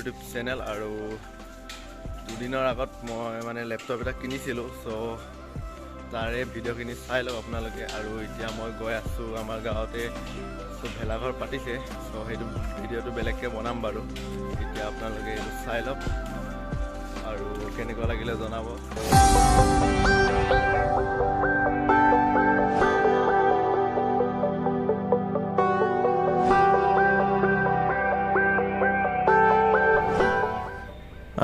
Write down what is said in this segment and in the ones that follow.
YouTube channel আৰু দুদিনৰ আগত মই মানে লেপটপ এটা কিনিছিলোঁ চ' তাৰে ভিডিঅ'খিনি চাই লওক আপোনালোকে আৰু এতিয়া মই গৈ আছোঁ আমাৰ গাঁৱতে চ' ভেলাঘৰ পাতিছে চ' সেইটো ভিডিঅ'টো বেলেগকৈ বনাম বাৰু এতিয়া আপোনালোকে এইটো চাই লওক আৰু কেনেকুৱা লাগিলে জনাব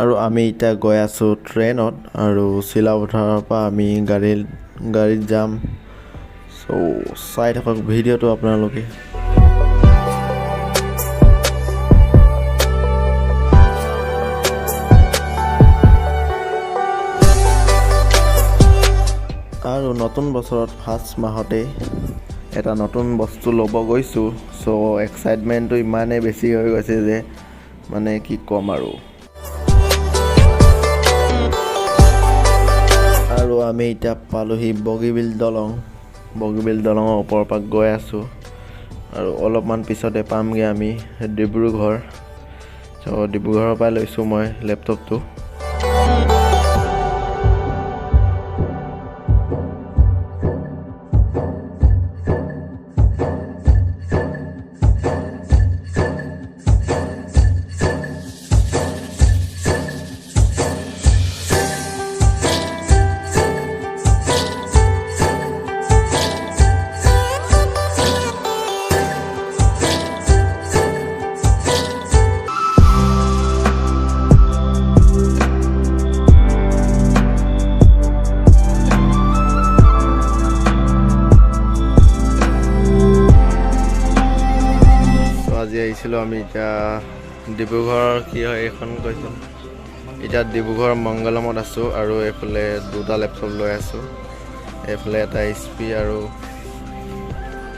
আৰু আমি এতিয়া গৈ আছোঁ ট্ৰেইনত আৰু চিলাপথাৰৰ পৰা আমি গাড়ীত যাম চ' চাই থাকক ভিডিঅ'টো আপোনালোকে আৰু নতুন বছৰত ফাৰ্ষ্ট মাহতে এটা নতুন বস্তু ল'ব গৈছোঁ চ' এক্সাইটমেণ্টটো ইমানেই বেছি হৈ গৈছে যে মানে কি ক'ম আৰু আমি এতিয়া পালোহি বগীবিল দলঙৰ ওপৰৰ পৰা গৈ আছোঁ আৰু অলপমান পিছতে পামগৈ আমি ডিব্ৰুগড় চ' ডিব্ৰুগড়ৰ পৰা লৈছোঁ মই লেপটপটো আজি আহিছিলোঁ আমি এতিয়া ডিব্ৰুগড়ৰ কি হয় এইখন কৈছোঁ এতিয়া ডিব্ৰুগড় মংগলমত আছোঁ আৰু এইফালে দুটা লেপটপ লৈ আছোঁ এইফালে এটা HP আৰু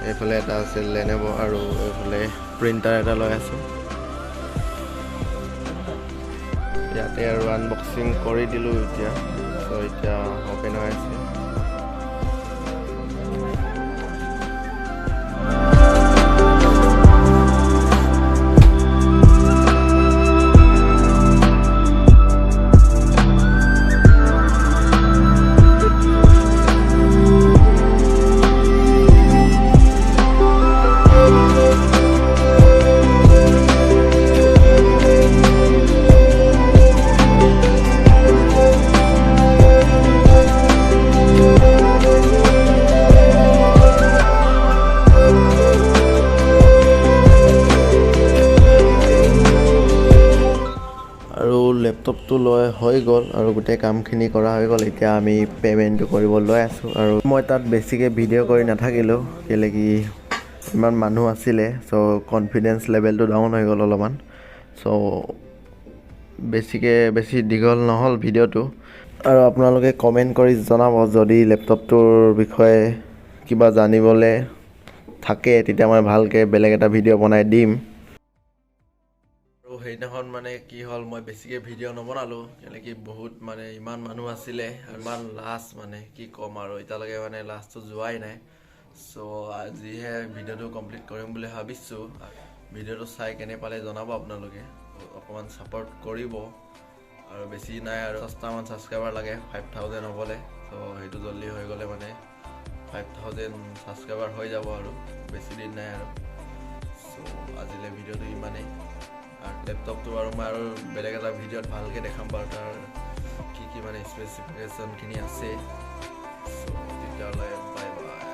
এইফালে এটা আছে লেনেভ' আৰু এইফালে প্ৰিণ্টাৰ এটা লৈ আছোঁ ইয়াতে আৰু আনবক্সিং কৰি দিলোঁ এতিয়া চ' এতিয়া অ'পেন হৈ আছে লেপটপটো লৈ হৈ গ'ল আৰু গোটেই কামখিনি কৰা হৈ গ'ল এতিয়া আমি পে'মেণ্টটো কৰিব লৈ আছোঁ আৰু মই তাত বেছিকৈ ভিডিঅ' কৰি নাথাকিলোঁ কেলৈ কি ইমান মানুহ আছিলে চ' কনফিডেঞ্চ লেভেলটো ডাউন হৈ গ'ল অলপমান চ' বেছি দীঘল নহ'ল ভিডিঅ'টো আৰু আপোনালোকে কমেণ্ট কৰি জনাব যদি লেপটপটোৰ বিষয়ে কিবা জানিবলৈ থাকে তেতিয়া মই ভালকৈ বেলেগ এটা ভিডিঅ' বনাই দিম আৰু সেইদিনাখন মানে কি হ'ল মই বেছিকৈ ভিডিঅ' নবনালোঁ কেলৈ কি বহুত মানে ইমান মানুহ আছিলে ইমান লাষ্ট মানে কি ক'ম আৰু এতিয়ালৈকে মানে লাষ্টটো যোৱাই নাই চ' আজিহে ভিডিঅ'টো কমপ্লিট কৰিম বুলি ভাবিছোঁ ভিডিঅ'টো চাই কেনে পালে জনাব আপোনালোকে অকণমান ছাপোৰ্ট কৰিব আৰু বেছি নাই আৰু 5টামান ছাবস্ক্ৰাইবাৰ লাগে 5000 হ'বলৈ চ' সেইটো জল্দি হৈ গ'লে মানে 5000 ছাবস্ক্ৰাইবাৰ হৈ যাব আৰু বেছি দিন নাই আৰু চ' আজিলৈ ভিডিঅ'টো ইমানেই আৰু লেপটপটো আৰু মই আৰু বেলেগ এটা ভিডিঅ'ত ভালকৈ দেখাম বাৰু তাৰ কি মানে স্পেচিফিকেশ্যনখিনি আছে চ' তেতিয়াহ'লে বাই বাই